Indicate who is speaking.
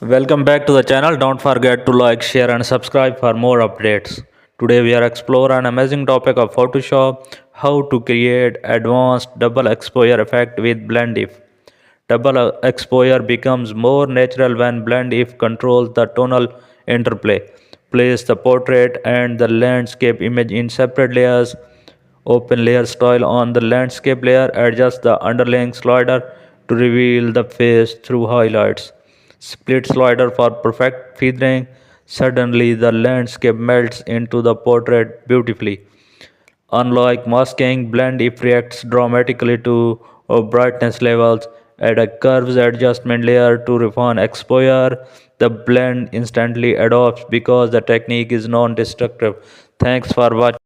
Speaker 1: Welcome back to the channel. Don't forget to like, share and subscribe for more updates. Today we are exploring an amazing topic of Photoshop, how to create advanced double exposure effect with blend if. Double exposure becomes more natural when blend if controls the tonal interplay. Place the portrait and the landscape image in separate layers. Open layer style on the landscape layer. Adjust the underlying slider to reveal the face through highlights. Split slider for perfect feathering. Suddenly the landscape melts into the portrait beautifully. Unlike masking, blend if reacts dramatically to brightness levels. Add a curves adjustment layer to refine exposure. The blend instantly adopts because the technique is non-destructive. Thanks for watching.